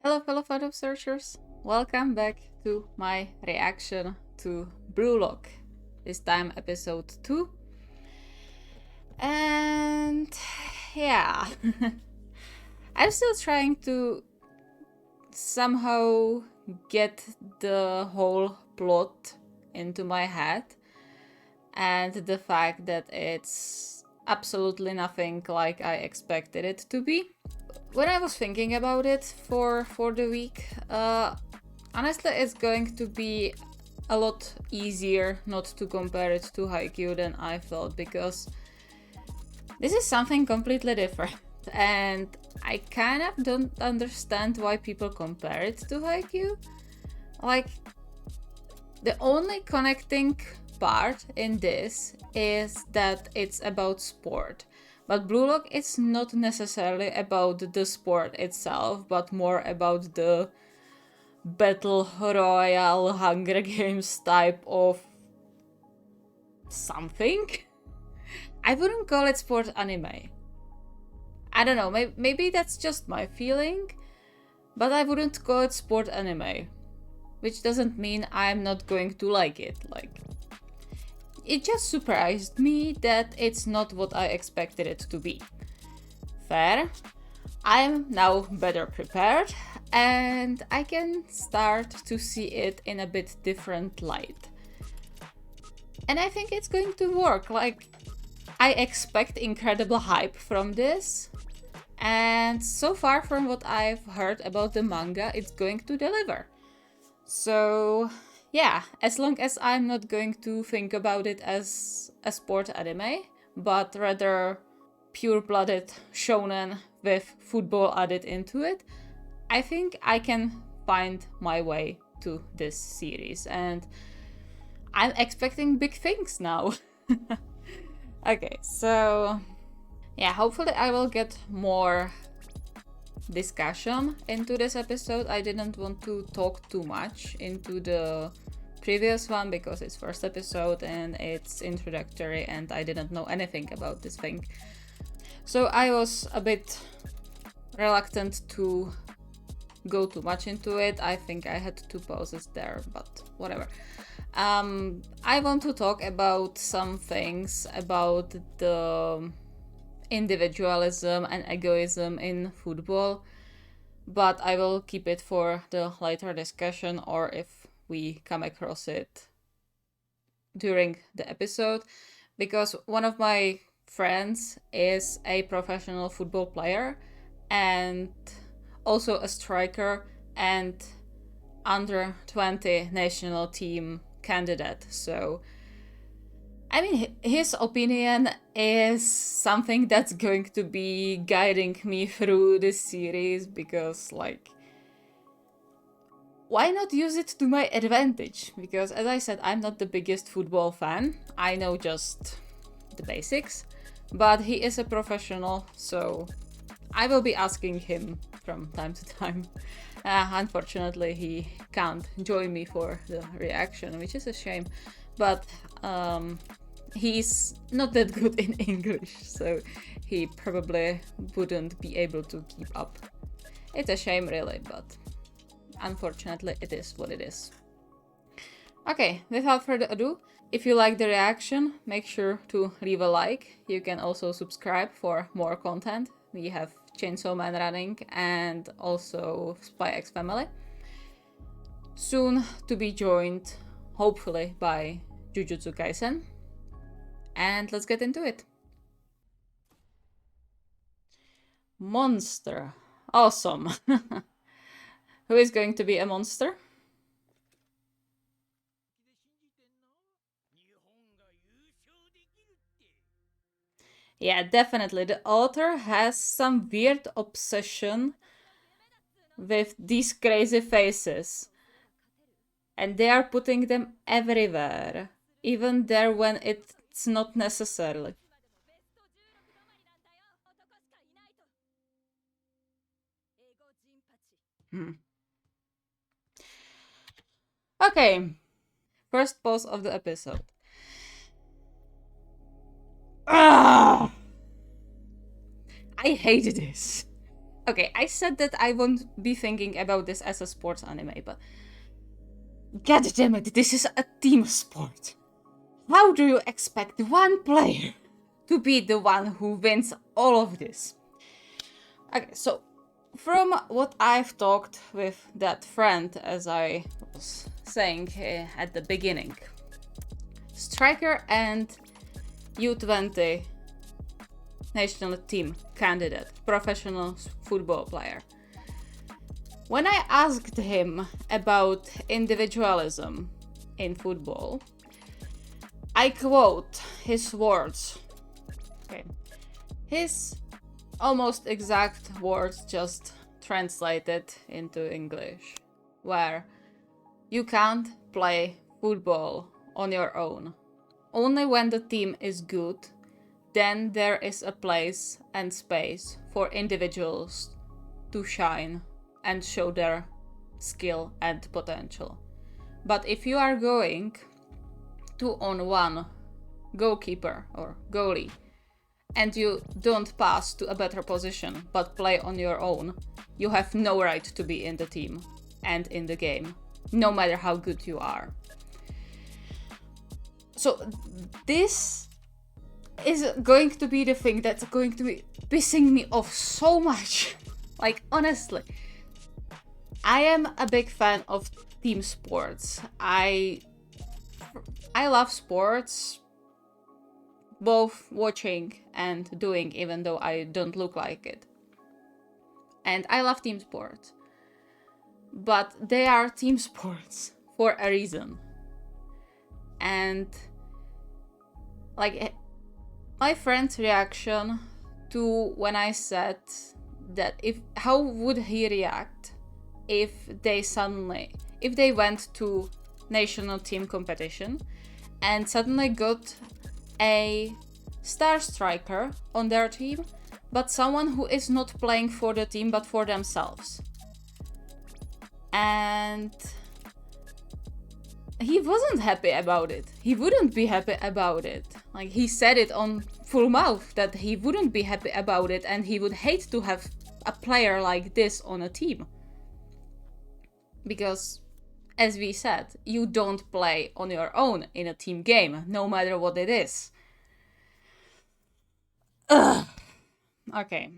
Hello, fellow photo searchers. Welcome back to my reaction to Brewlock. This time, episode 2. And yeah, I'm still trying to somehow get the whole plot into my head, and the fact that it's absolutely nothing like I expected it to be. When I was thinking about it for the week, honestly, it's going to be a lot easier not to compare it to Haikyuu than I thought, because this is something completely different, and I kind of don't understand why people compare it to Haikyuu. Like, the only connecting part in this is that it's about sport. But Blue Lock is not necessarily about the sport itself, but more about the battle royale Hunger Games type of something. I wouldn't call it sport anime. I don't know, maybe that's just my feeling, but I wouldn't call it sport anime. Which doesn't mean I'm not going to like it. Like, it just surprised me that it's not what I expected it to be. Fair. I'm now better prepared and I can start to see it in a bit different light. And I think it's going to work. Like, I expect incredible hype from this. And so far from what I've heard about the manga, it's going to deliver. So, yeah, as long as I'm not going to think about it as a sport anime, but rather pure-blooded shonen with football added into it, I think I can find my way to this series, and I'm expecting big things now. Okay, so yeah, hopefully I will get more discussion into this episode. I didn't want to talk too much into the previous one because it's first episode and it's introductory and I didn't know anything about this thing. So I was a bit reluctant to go too much into it. I think I had two pauses there, but whatever. I want to talk about some things about the individualism and egoism in football, but I will keep it for the later discussion or if we come across it during the episode, because one of my friends is a professional football player and also a striker and under 20 national team candidate. So I mean, his opinion is something that's going to be guiding me through this series because, like, why not use it to my advantage? Because, as I said, I'm not the biggest football fan. I know just the basics, but he is a professional, so I will be asking him from time to time. Unfortunately, he can't join me for the reaction, which is a shame. But he's not that good in English, so he probably wouldn't be able to keep up. It's a shame, really, but unfortunately, it is what it is. Okay, without further ado, if you like the reaction, make sure to leave a like. You can also subscribe for more content. We have Chainsaw Man running and also Spy X Family. Soon to be joined, hopefully, by Jujutsu Kaisen. And let's get into it. Monster. Awesome. Who is going to be a monster? Yeah, definitely. The author has some weird obsession with these crazy faces. And they are putting them everywhere. Even there when it's not necessarily. Hmm. Okay. First pause of the episode. Ah! I hate this. Okay, I said that I won't be thinking about this as a sports anime, but god damn it, this is a team sport. How do you expect one player to be the one who wins all of this? Okay, so from what I've talked with that friend, as I was saying at the beginning, striker and U20 national team candidate, professional football player. When I asked him about individualism in football, I quote his words. Okay. His almost exact words just translated into English, where you can't play football on your own. Only when the team is good, then there is a place and space for individuals to shine and show their skill and potential. But if you are going 2-on-1 goalkeeper or goalie, and you don't pass to a better position but play on your own, you have no right to be in the team and in the game, no matter how good you are. So this is going to be the thing that's going to be pissing me off so much. Like, honestly, I am a big fan of team sports. I love sports, both watching and doing, even though I don't look like it. And I love team sports. But they are team sports for a reason. And like my friend's reaction to when I said that how would he react if they went to national team competition and suddenly got a star striker on their team, but someone who is not playing for the team but for themselves. And he wasn't happy about it. He wouldn't be happy about it. Like, he said it on full mouth that he wouldn't be happy about it and he would hate to have a player like this on a team. Because, as we said, you don't play on your own in a team game, no matter what it is. Ugh. Okay.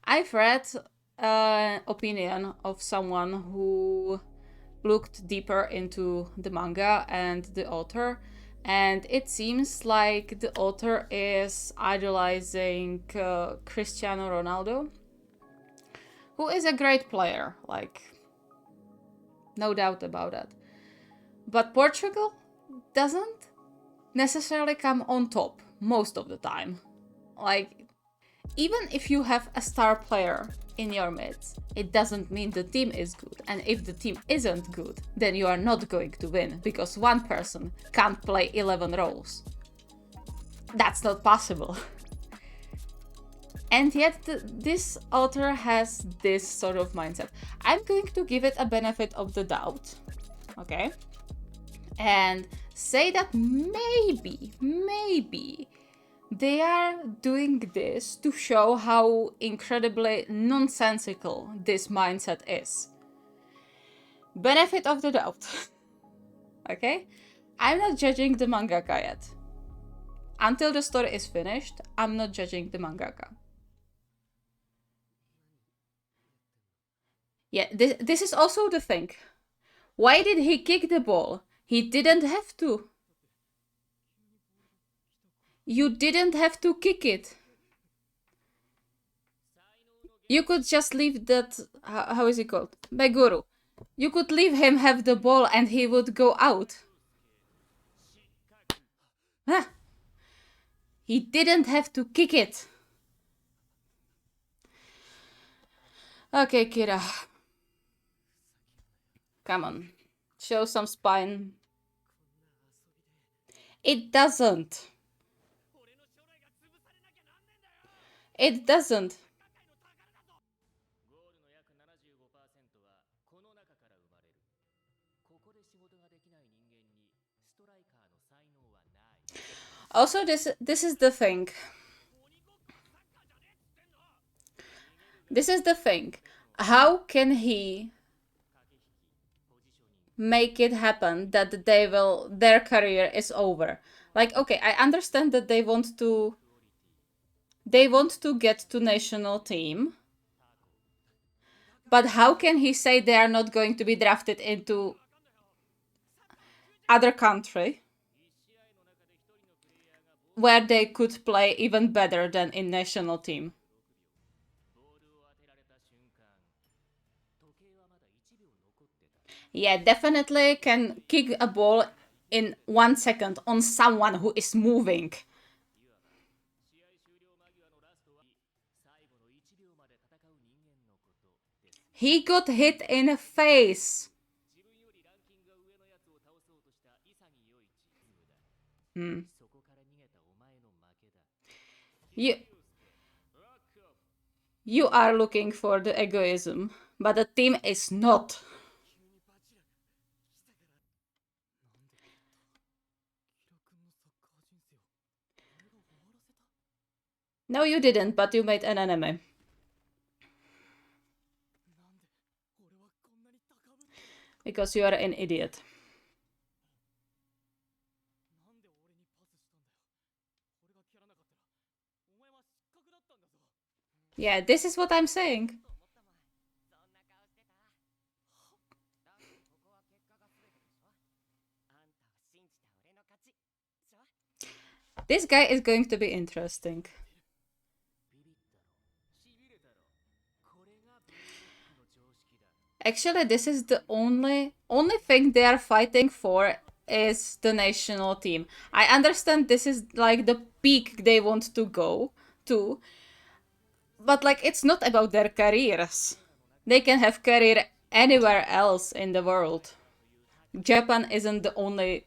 I've read an opinion of someone who looked deeper into the manga and the author, and it seems like the author is idolizing Cristiano Ronaldo, who is a great player, like, no doubt about that. But Portugal doesn't necessarily come on top most of the time. Like, even if you have a star player in your midst, it doesn't mean the team is good. And if the team isn't good, then you are not going to win, because one person can't play 11 roles. That's not possible. And yet this author has this sort of mindset. I'm going to give it a benefit of the doubt, okay? And say that maybe they are doing this to show how incredibly nonsensical this mindset is. Benefit of the doubt. Okay? I'm not judging the mangaka yet. Until the story is finished, I'm not judging the mangaka. Yeah, this is also the thing. Why did he kick the ball? He didn't have to. You didn't have to kick it. You could just leave that... How is it called? Meguru. You could leave him have the ball and he would go out. Huh. He didn't have to kick it. Okay, Kira. Come on. Show some spine. It doesn't. It doesn't. Also, this is the thing. This is the thing. How can he make it happen that their career is over? Like, okay, I understand that they want to get to national team, but how can he say they are not going to be drafted into other country where they could play even better than in national team? Yeah, definitely can kick a ball in 1 second on someone who is moving. He got hit in the face. You you are looking for the egoism, but the team is not. No, you didn't, but you made an enemy. Because you are an idiot. Yeah, this is what I'm saying. This guy is going to be interesting. Actually, this is the only thing they are fighting for is the national team. I understand this is like the peak they want to go to, but like it's not about their careers. They can have career anywhere else in the world. Japan isn't the only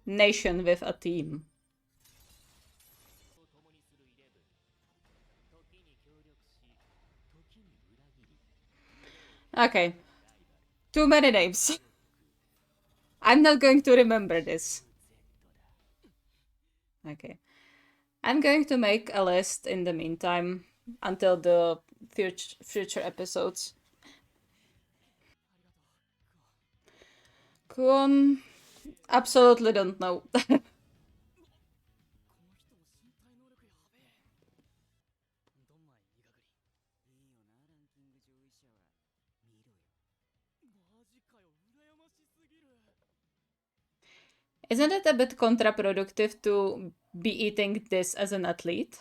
nation with a team. Okay. Too many names. I'm not going to remember this. Okay. I'm going to make a list in the meantime until the future episodes. Kwon, absolutely don't know. Isn't it a bit counterproductive to be eating this as an athlete?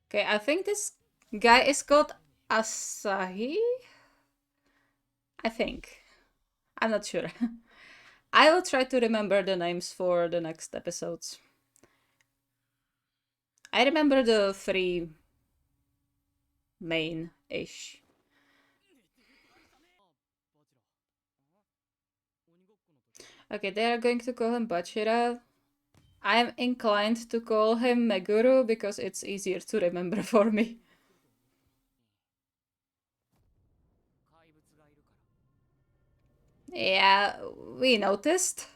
Okay, I think this guy is called Asahi? I think. I'm not sure. I will try to remember the names for the next episodes. I remember the three main-ish. Okay, they are going to call him Bachira. I'm inclined to call him Meguru because it's easier to remember for me. Yeah, we noticed.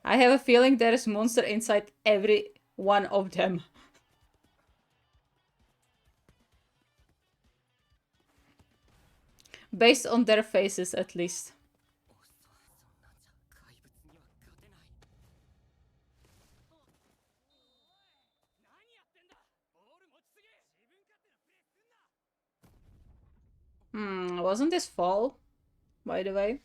I have a feeling there is monster inside every one of them. Based on their faces, at least. Wasn't this fall, by the way?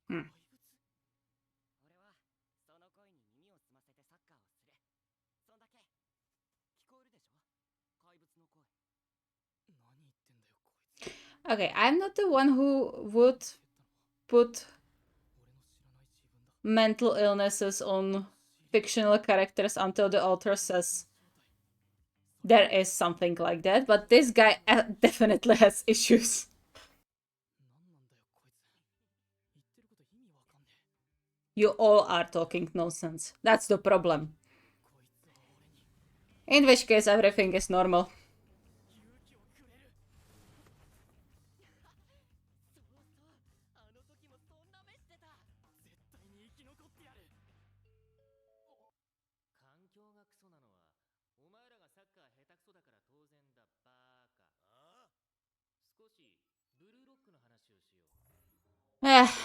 Hmm. Okay, I'm not the one who would put mental illnesses on fictional characters until the author says there is something like that, but this guy definitely has issues. You all are talking nonsense. That's the problem. In which case everything is normal.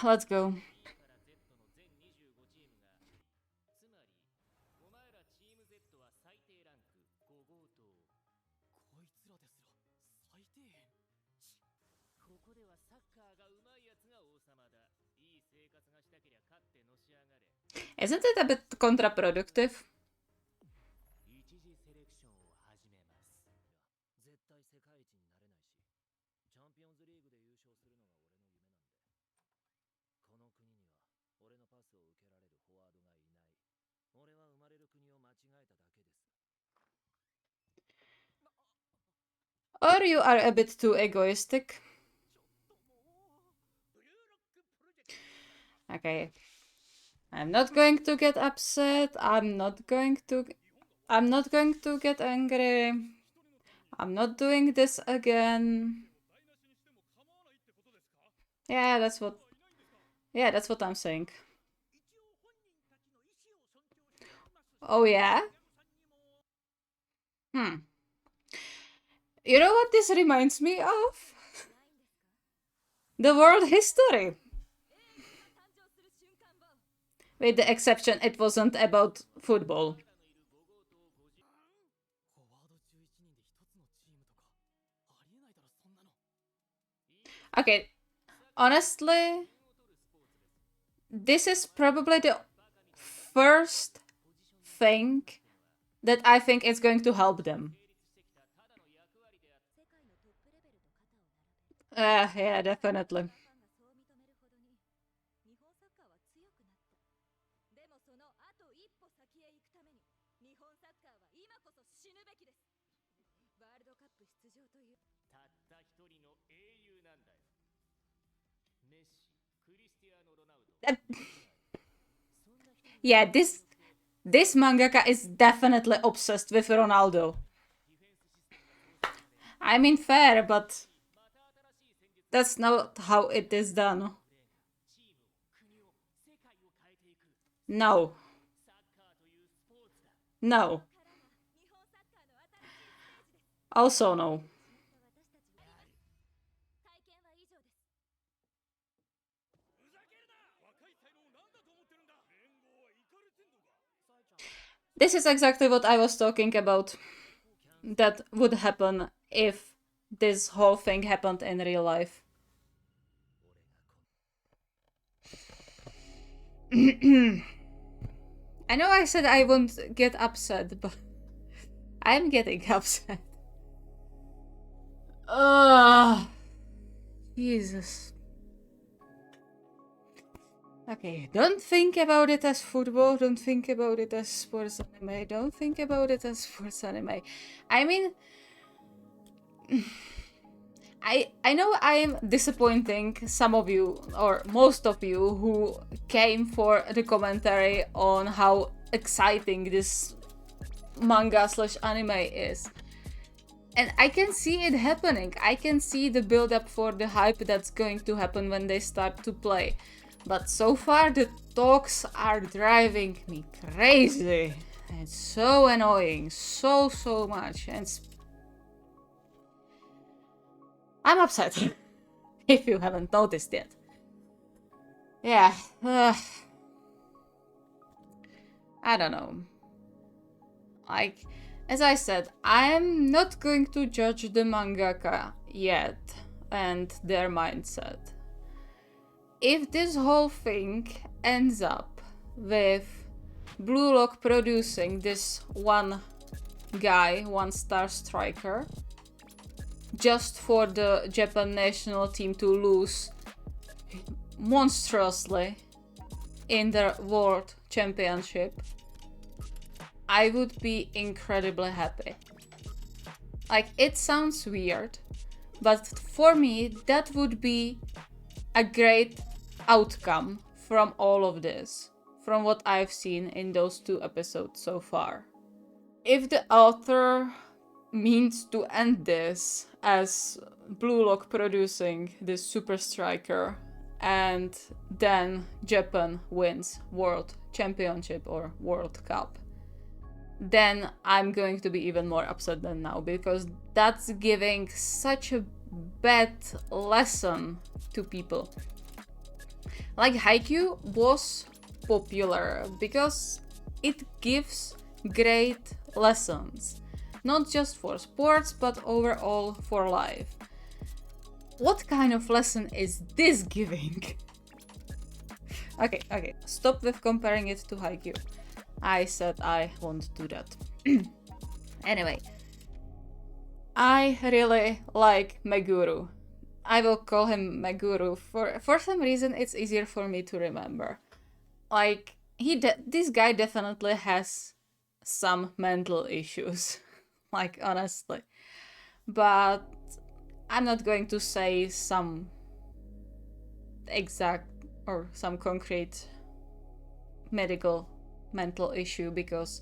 Let's go. Isn't it a bit counterproductive? Or you are a bit too egoistic? Okay. I'm not going to get upset. I'm not going to get angry. I'm not doing this again. Yeah, that's what I'm saying. Oh yeah? You know what this reminds me of? The world history. With the exception, it wasn't about football. Okay, honestly, this is probably the first thing that I think is going to help them. Yeah, definitely. Yeah, this mangaka is definitely obsessed with Ronaldo. I mean, fair, but that's not how it is done. No. No. Also no. This is exactly what I was talking about. That would happen if this whole thing happened in real life. I know I said I won't get upset, but I'm getting upset. Ugh. Jesus. Okay, don't think about it as football, don't think about it as sports anime, don't think about it as sports anime. I mean, I know I'm disappointing some of you, or most of you, who came for the commentary on how exciting this manga slash anime is. And I can see it happening. I can see the build up for the hype that's going to happen when they start to play. But so far, the talks are driving me crazy. It's so annoying. So much. And I'm upset. If you haven't noticed yet. Yeah. I don't know. Like, as I said, I'm not going to judge the mangaka yet and their mindset. If this whole thing ends up with Blue Lock producing this one guy, one star striker, just for the Japan national team to lose monstrously in the World Championship, I would be incredibly happy. Like, it sounds weird, but for me, that would be a great outcome from all of this. from what I've seen in those 2 episodes so far. If the author means to end this as Blue Lock producing this Super Striker and then Japan wins World Championship or World Cup, then I'm going to be even more upset than now, because that's giving such a bad lesson to people. Like, Haikyuu was popular because it gives great lessons, not just for sports but overall for life. What kind of lesson is this giving? Okay, stop with comparing it to Haikyuu. I said I won't do that. Anyway, I really like Meguru. I will call him Meguru. For some reason, it's easier for me to remember. Like, this guy definitely has some mental issues. Like, honestly. But I'm not going to say some exact or some concrete mental issue, because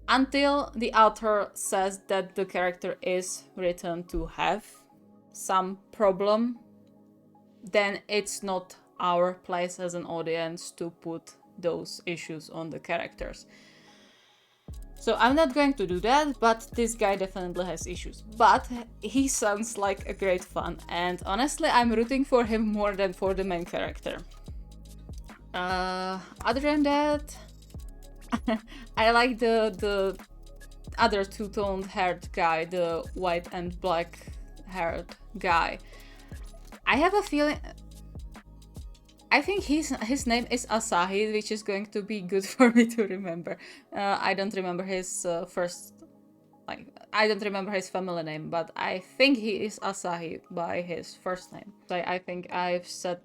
until the author says that the character is written to have some problem, then it's not our place as an audience to put those issues on the characters. So I'm not going to do that, but this guy definitely has issues. But he sounds like a great fun, and honestly, I'm rooting for him more than for the main character. Other than that, I like the other two-toned haired guy, the white and black haired guy. I have a feeling, I think his name is Asahi, which is going to be good for me to remember. I don't remember his I don't remember his family name, but I think he is Asahi by his first name. I think I've said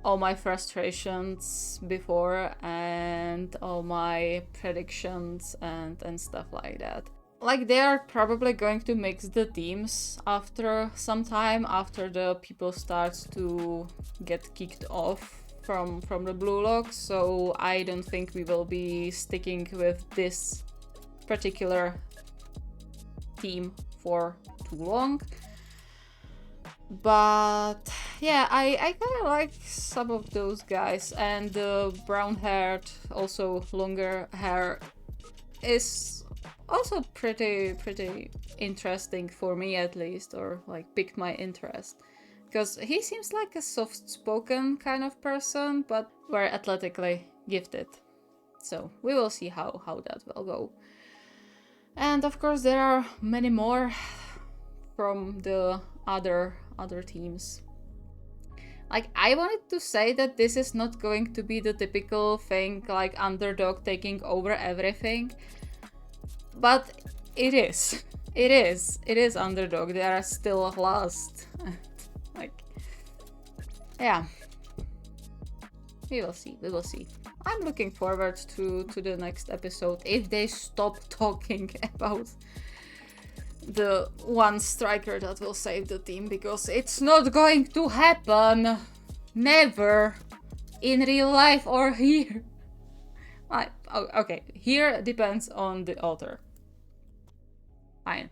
all my frustrations before and all my predictions and stuff like that. Like, they are probably going to mix the teams after some time, after the people start to get kicked off from the Blue Lock, so I don't think we will be sticking with this particular team for too long. But yeah, I kind of like some of those guys, and the brown-haired, also longer hair, is also pretty interesting for me, at least, or like piqued my interest, because he seems like a soft-spoken kind of person, but very athletically gifted. So we will see how that will go. And of course there are many more from the other teams. Like, I wanted to say that this is not going to be the typical thing, like underdog taking over everything, but it is. It is underdog. They are still last. Like, yeah. We will see. I'm looking forward to the next episode, if they stop talking about the one striker that will save the team, because it's not going to happen. Never. In real life or here. Okay, here depends on the author. Fine.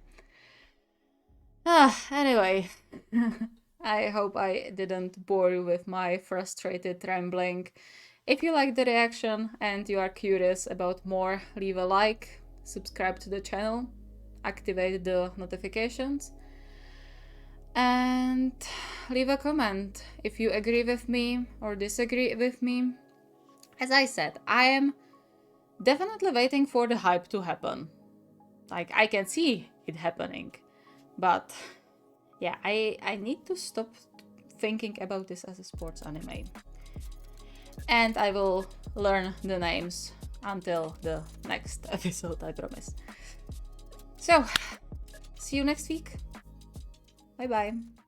Anyway. I hope I didn't bore you with my frustrated rambling. If you like the reaction and you are curious about more, leave a like, subscribe to the channel, activate the notifications, and leave a comment if you agree with me or disagree with me. As I said, I am definitely waiting for the hype to happen. Like, I can see it happening, but yeah, I need to stop thinking about this as a sports anime. And I will learn the names until the next episode, I promise. So, see you next week. Bye bye.